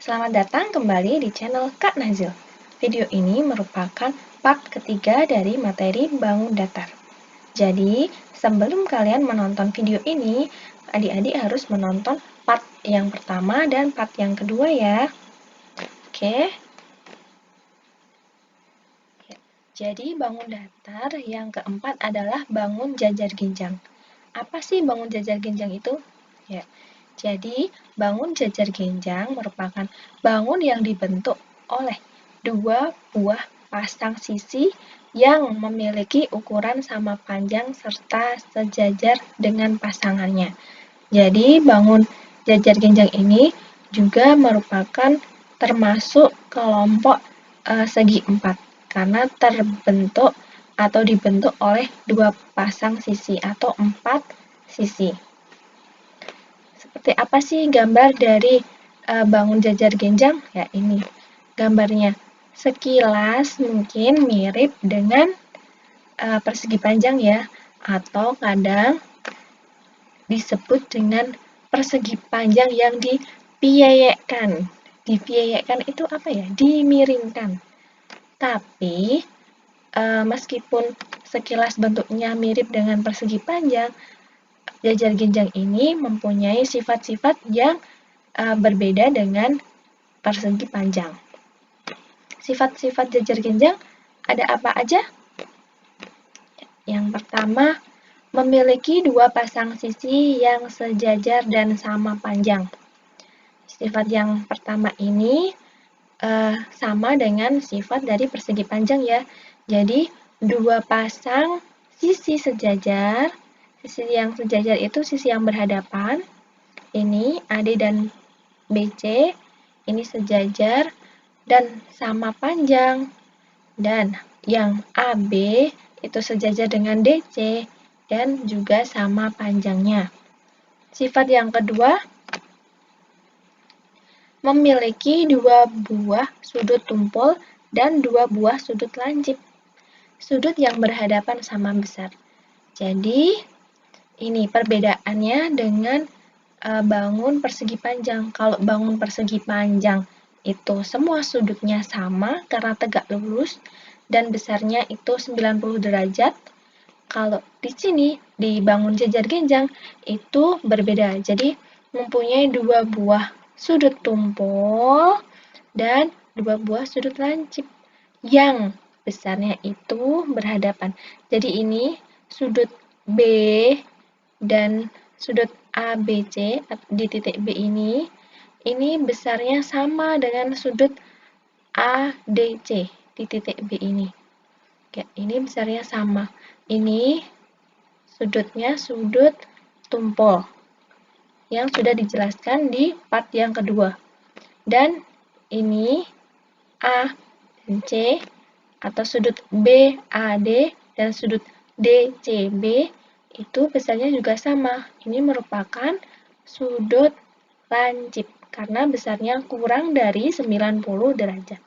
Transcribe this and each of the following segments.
Selamat datang kembali di channel Kak Nazil. Video ini merupakan part ketiga dari materi bangun datar. Jadi, sebelum kalian menonton video ini, adik-adik harus menonton part yang pertama dan part yang kedua ya. Oke. Jadi, bangun datar yang keempat adalah bangun jajar ginjang. Apa sih bangun jajar ginjang itu? Ya. Jadi, bangun jajar ginjang merupakan bangun yang dibentuk oleh dua buah pasang sisi yang memiliki ukuran sama panjang serta sejajar dengan pasangannya. Jadi, bangun jajar ginjang ini juga merupakan termasuk kelompok segi empat karena terbentuk atau dibentuk oleh dua pasang sisi atau empat sisi. Seperti apa sih gambar dari bangun jajar ginjang? Ya, ini gambarnya. Sekilas mungkin mirip dengan persegi panjang ya, atau kadang disebut dengan persegi panjang yang dipieyekkan. Dipieyekkan itu apa ya? Dimiringkan. Tapi meskipun sekilas bentuknya mirip dengan persegi panjang, jajar ginjang ini mempunyai sifat-sifat yang berbeda dengan persegi panjang. Sifat-sifat jajar ginjang ada apa aja? Yang pertama, memiliki dua pasang sisi yang sejajar dan sama panjang. Sifat yang pertama ini sama dengan sifat dari persegi panjang ya. Jadi, dua pasang sisi sejajar. Sisi yang sejajar itu sisi yang berhadapan. Ini AD dan BC. Ini sejajar dan sama panjang. Dan yang AB itu sejajar dengan DC dan juga sama panjangnya. Sifat yang kedua, memiliki dua buah sudut tumpul dan dua buah sudut lancip. Sudut yang berhadapan sama besar. Jadi, ini perbedaannya dengan bangun persegi panjang. Kalau bangun persegi panjang itu semua sudutnya sama karena tegak lurus dan besarnya itu 90 derajat. Kalau di sini di bangun jajar ginjang itu berbeda. Jadi mempunyai dua buah sudut tumpul dan dua buah sudut lancip yang besarnya itu berhadapan. Jadi ini sudut B dan sudut ABC di titik B ini besarnya sama dengan sudut ADC di titik B ini. Ya, ini besarnya sama. Ini sudutnya sudut tumpul yang sudah dijelaskan di part yang kedua. Dan ini A dan C atau sudut BAD dan sudut DCB itu besarnya juga sama. Ini merupakan sudut lancip karena besarnya kurang dari 90 derajat.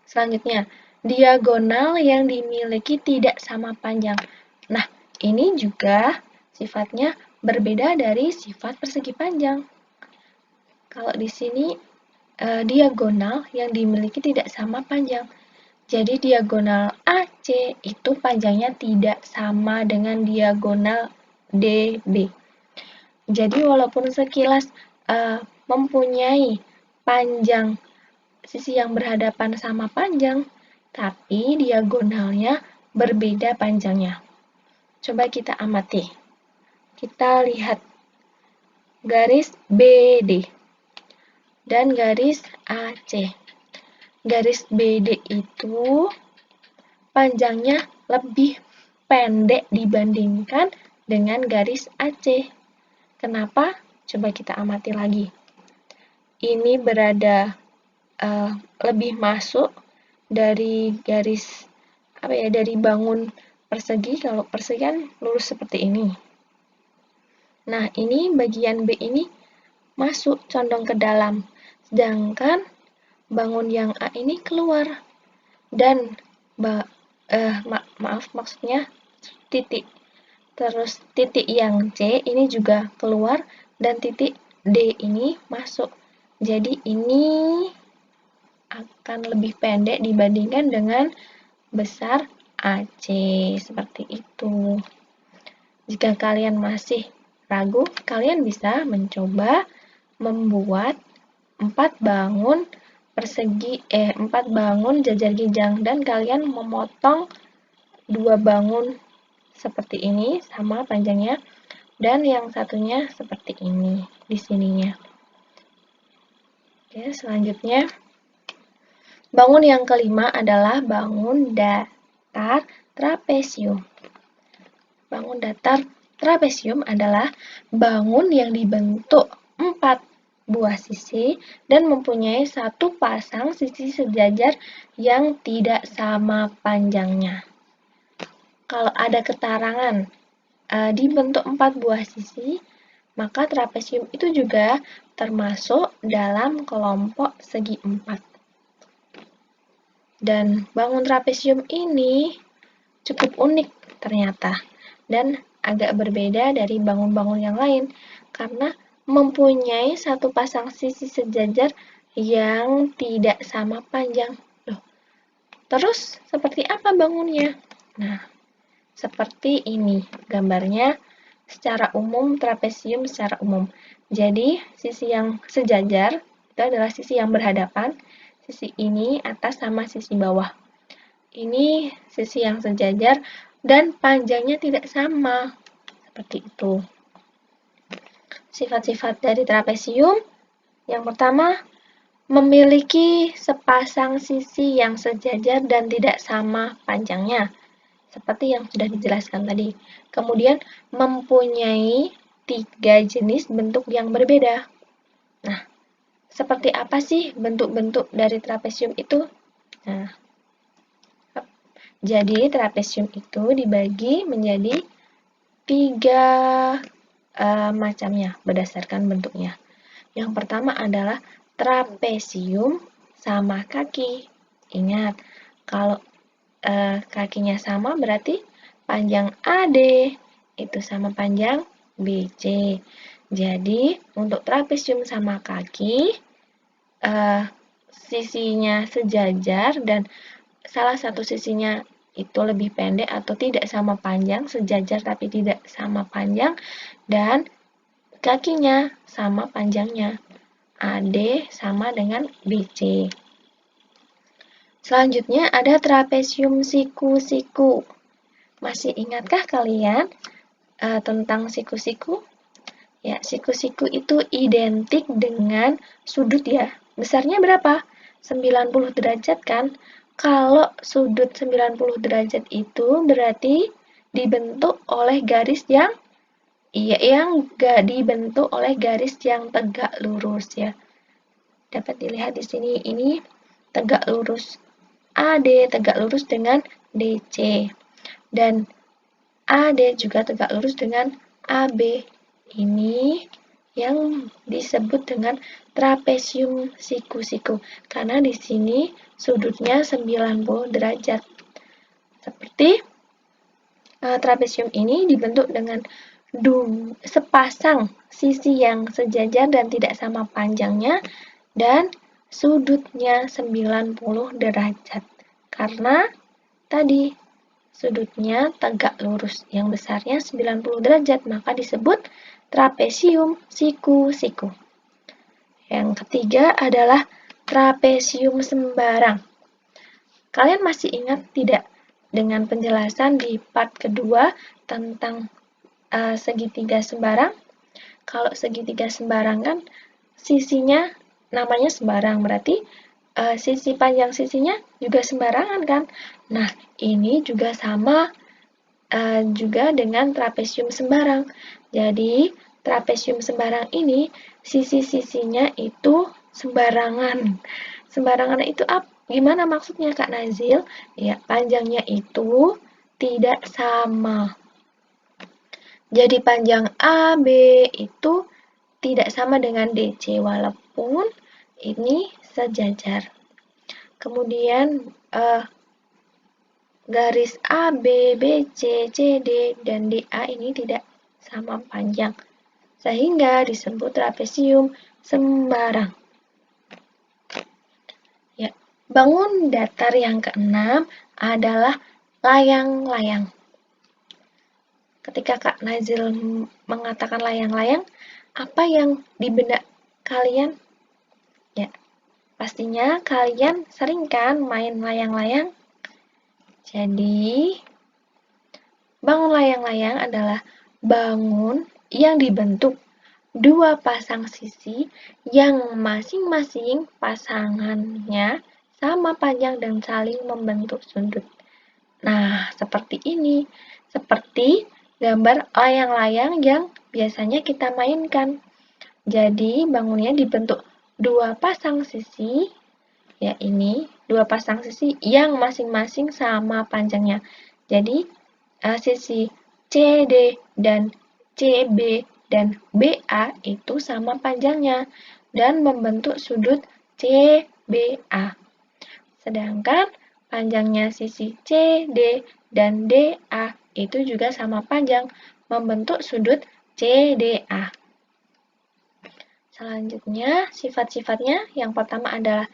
Selanjutnya, diagonal yang dimiliki tidak sama panjang. Nah, ini juga sifatnya berbeda dari sifat persegi panjang. Kalau di sini diagonal yang dimiliki tidak sama panjang. Jadi diagonal AC itu panjangnya tidak sama dengan diagonal DB. Jadi walaupun sekilas mempunyai panjang sisi yang berhadapan sama panjang, tapi diagonalnya berbeda panjangnya. Coba kita amati. Kita lihat garis BD dan garis AC. Garis BD itu panjangnya lebih pendek dibandingkan dengan garis AC. Kenapa? Coba kita amati lagi. Ini berada lebih masuk dari garis dari bangun persegi. Kalau persegi kan lurus seperti ini. Nah, ini bagian B ini masuk condong ke dalam, sedangkan bangun yang A ini keluar. Dan maksudnya titik. Terus titik yang C ini juga keluar dan titik D ini masuk. Jadi ini akan lebih pendek dibandingkan dengan besar AC, seperti itu. Jika kalian masih ragu, kalian bisa mencoba membuat 4 bangun jajar ginjang dan kalian memotong 2 bangun seperti ini sama panjangnya dan yang satunya seperti ini di sininya. Oke, selanjutnya bangun yang kelima adalah bangun datar trapesium. Bangun datar trapesium adalah bangun yang dibentuk 4 buah sisi dan mempunyai satu pasang sisi sejajar yang tidak sama panjangnya. Kalau ada keterangan dibentuk 4 buah sisi, maka trapesium itu juga termasuk dalam kelompok segi 4. Dan bangun trapesium ini cukup unik ternyata dan agak berbeda dari bangun-bangun yang lain karena mempunyai satu pasang sisi sejajar yang tidak sama panjang. Loh, terus seperti apa bangunnya? Nah, seperti ini gambarnya secara umum trapesium secara umum. Jadi, sisi yang sejajar itu adalah sisi yang berhadapan, sisi ini atas sama sisi bawah. Ini sisi yang sejajar dan panjangnya tidak sama. Seperti itu. Sifat-sifat dari trapesium yang pertama, memiliki sepasang sisi yang sejajar dan tidak sama panjangnya. Seperti yang sudah dijelaskan tadi. Kemudian, mempunyai 3 jenis bentuk yang berbeda. Nah, seperti apa sih bentuk-bentuk dari trapesium itu? Nah, jadi trapesium itu dibagi menjadi 3 macamnya berdasarkan bentuknya. Yang pertama adalah trapesium sama kaki. Ingat, kalau kakinya sama berarti panjang AD itu sama panjang BC. Jadi, untuk trapesium sama kaki, sisinya sejajar dan salah satu sisinya itu lebih pendek atau tidak sama panjang, sejajar tapi tidak sama panjang, dan kakinya sama panjangnya. AD sama dengan BC. Selanjutnya ada trapesium siku-siku. Masih ingatkah kalian tentang siku-siku? Ya, siku-siku itu identik dengan sudut ya. Besarnya berapa? 90 derajat kan? Kalau sudut 90 derajat itu berarti dibentuk oleh garis yang gak dibentuk oleh garis yang tegak lurus ya. Dapat dilihat di sini, ini tegak lurus AD, tegak lurus dengan DC. Dan AD juga tegak lurus dengan AB. Ini yang disebut dengan trapesium siku-siku karena di sini sudutnya 90 derajat. Seperti trapesium ini dibentuk dengan sepasang sisi yang sejajar dan tidak sama panjangnya dan sudutnya 90 derajat. Karena tadi sudutnya tegak lurus yang besarnya 90 derajat, maka disebut trapesium siku-siku. Yang ketiga adalah trapesium sembarang. Kalian masih ingat tidak dengan penjelasan di part kedua tentang segitiga sembarang? Kalau segitiga sembarang kan sisinya namanya sembarang, berarti sisi panjang sisinya juga sembarangan kan? Nah, ini juga sama juga dengan trapesium sembarang. Jadi, trapesium sembarang ini sisi-sisinya itu sembarangan. Sembarangan itu apa? Gimana maksudnya Kak Nazil? Ya, panjangnya itu tidak sama. Jadi panjang AB itu tidak sama dengan DC walaupun ini sejajar. Kemudian garis AB, BC, CD, dan DA ini tidak sama panjang, sehingga disebut trapesium sembarang. Bangun datar yang keenam adalah layang-layang. Ketika Kak Nazil mengatakan layang-layang, apa yang di benak kalian? Ya, pastinya kalian sering kan main layang-layang? Jadi, bangun layang-layang adalah bangun yang dibentuk dua pasang sisi yang masing-masing pasangannya sama panjang dan saling membentuk sudut. Nah, seperti ini. Seperti gambar layang-layang yang biasanya kita mainkan. Jadi, bangunnya dibentuk dua pasang sisi, ya ini, dua pasang sisi yang masing-masing sama panjangnya. Jadi, sisi CD dan CB dan BA itu sama panjangnya dan membentuk sudut CBA. Sedangkan panjangnya sisi CD dan DA itu juga sama panjang, membentuk sudut CDA. Selanjutnya, sifat-sifatnya yang pertama adalah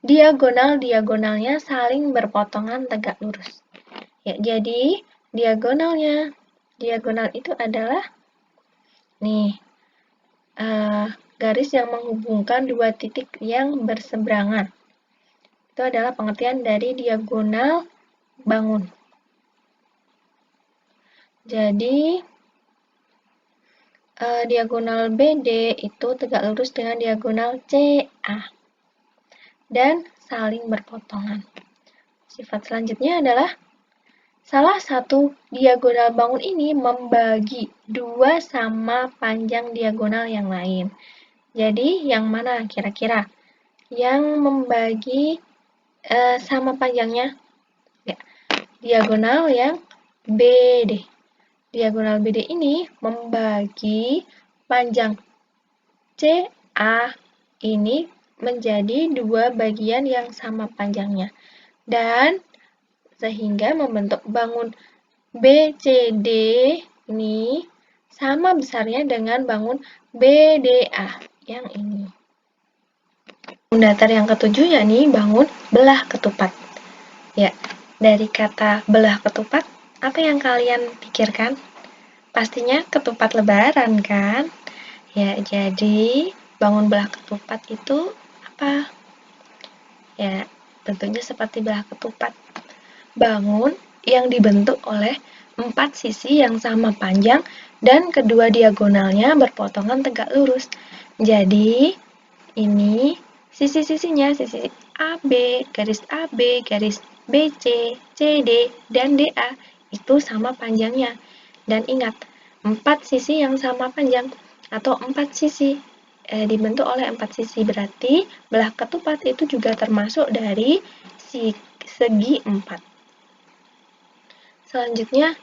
diagonal-diagonalnya saling berpotongan tegak lurus. Ya, jadi diagonal itu adalah nih garis yang menghubungkan dua titik yang berseberangan. Itu adalah pengertian dari diagonal bangun. Jadi diagonal BD itu tegak lurus dengan diagonal CA dan saling berpotongan. Sifat selanjutnya adalah salah satu diagonal bangun ini membagi dua sama panjang diagonal yang lain. Jadi, yang mana kira-kira? Yang membagi sama panjangnya? Ya, diagonal yang BD. Diagonal BD ini membagi panjang CA ini menjadi dua bagian yang sama panjangnya. Dan sehingga membentuk bangun BCD ini sama besarnya dengan bangun BDA yang ini. Bangun datar yang ketujuh yakni bangun belah ketupat. Ya, dari kata belah ketupat, apa yang kalian pikirkan? Pastinya ketupat lebaran kan? Ya, jadi bangun belah ketupat itu apa? Ya, bentuknya seperti belah ketupat. Bangun yang dibentuk oleh empat sisi yang sama panjang dan kedua diagonalnya berpotongan tegak lurus. Jadi, ini sisi-sisinya, sisi AB, garis BC, CD, dan DA itu sama panjangnya. Dan ingat, empat sisi yang sama panjang atau empat sisi dibentuk oleh empat sisi, berarti belah ketupat itu juga termasuk dari segi empat. Selanjutnya,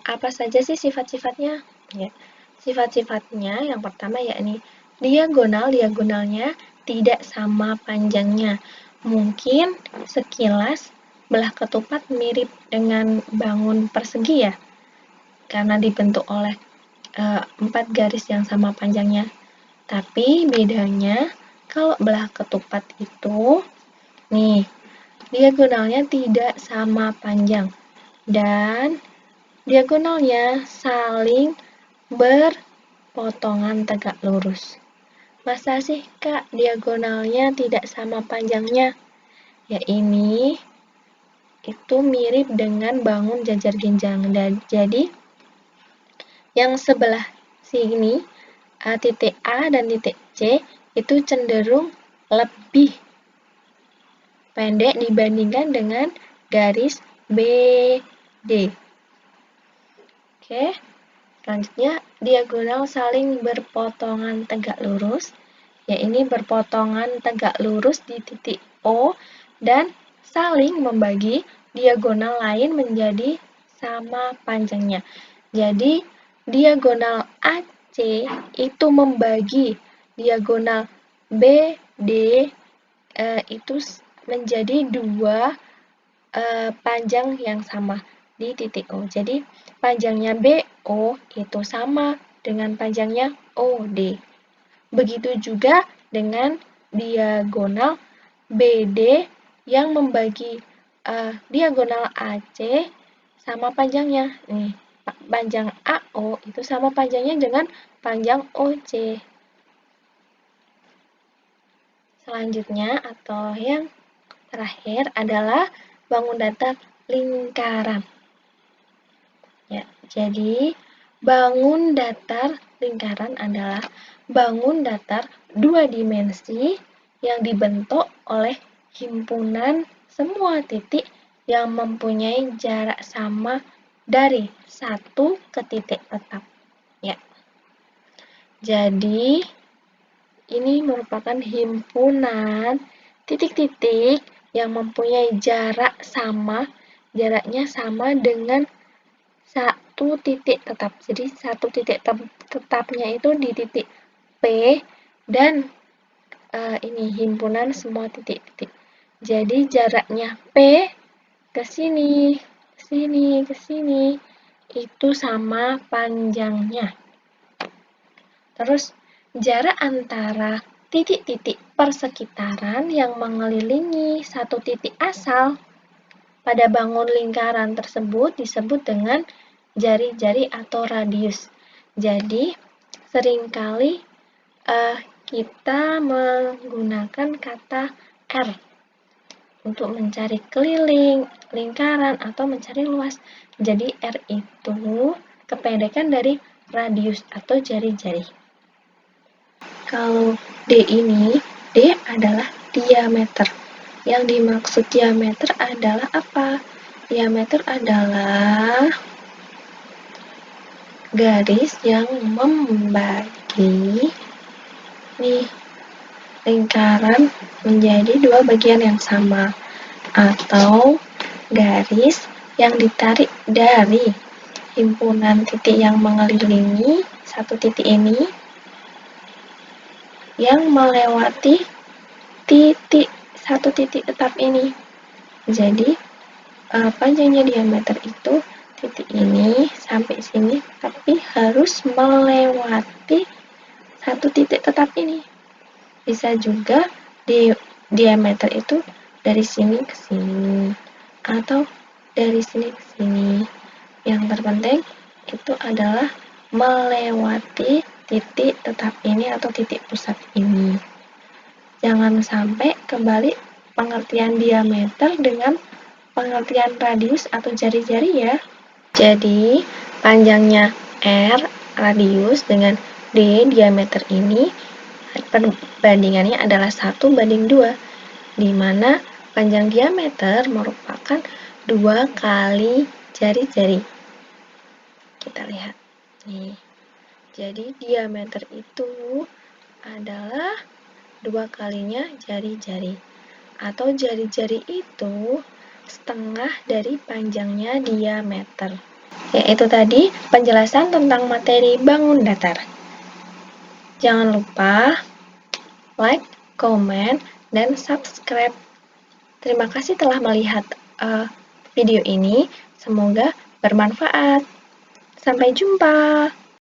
apa saja sih sifat-sifatnya? Ya, sifat-sifatnya yang pertama yakni diagonalnya tidak sama panjangnya. Mungkin sekilas belah ketupat mirip dengan bangun persegi ya, karena dibentuk oleh empat garis yang sama panjangnya. Tapi bedanya kalau belah ketupat itu, nih, diagonalnya tidak sama panjang dan diagonalnya saling berpotongan tegak lurus. Masa sih Kak diagonalnya tidak sama panjangnya? Ya ini itu mirip dengan bangun jajar ginjang. Dan jadi yang sebelah sini titik A dan titik C itu cenderung lebih pendek dibandingkan dengan garis BD. Oke, selanjutnya diagonal saling berpotongan tegak lurus. Ya, ini berpotongan tegak lurus di titik O dan saling membagi diagonal lain menjadi sama panjangnya. Jadi, diagonal AC itu membagi diagonal BD itu menjadi dua panjang yang sama di titik O. Jadi, panjangnya BO itu sama dengan panjangnya OD. Begitu juga dengan diagonal BD yang membagi diagonal AC sama panjangnya. Nih, panjang AO itu sama panjangnya dengan panjang OC. Selanjutnya atau yang terakhir adalah bangun datar lingkaran. Ya, jadi bangun datar lingkaran adalah bangun datar dua dimensi yang dibentuk oleh himpunan semua titik yang mempunyai jarak sama dari satu ke titik tetap. Ya. Jadi ini merupakan himpunan titik-titik yang mempunyai jaraknya sama dengan satu titik tetap. Jadi satu titik tetapnya itu di titik P dan ini himpunan semua titik-titik. Jadi jaraknya P ke sini, ke sini, ke sini itu sama panjangnya. Terus jarak antara titik-titik persekitaran yang mengelilingi satu titik asal pada bangun lingkaran tersebut disebut dengan jari-jari atau radius. Jadi, seringkali kita menggunakan kata R untuk mencari keliling, lingkaran, atau mencari luas. Jadi, R itu kependekan dari radius atau jari-jari. Kalau D ini, D adalah diameter. Yang dimaksud diameter adalah apa? Diameter adalah garis yang membagi lingkaran menjadi dua bagian yang sama, atau garis yang ditarik dari himpunan titik yang mengelilingi satu titik ini yang melewati satu titik tetap ini. Jadi panjangnya diameter itu titik ini sampai sini, tapi harus melewati satu titik tetap ini. Bisa juga diameter itu dari sini ke sini atau dari sini ke sini. Yang terpenting itu adalah melewati titik tetap ini atau titik pusat ini. Jangan sampai kembali pengertian diameter dengan pengertian radius atau jari-jari ya. Jadi, panjangnya R, radius, dengan D, diameter ini, perbandingannya adalah 1:2, di mana panjang diameter merupakan 2 kali jari-jari. Kita lihat. Nih. Jadi, diameter itu adalah 2 kalinya jari-jari. Atau jari-jari itu setengah dari panjangnya diameter. Yaitu tadi penjelasan tentang materi bangun datar. Jangan lupa like, comment, dan subscribe. Terima kasih telah melihat video ini. Semoga bermanfaat. Sampai jumpa.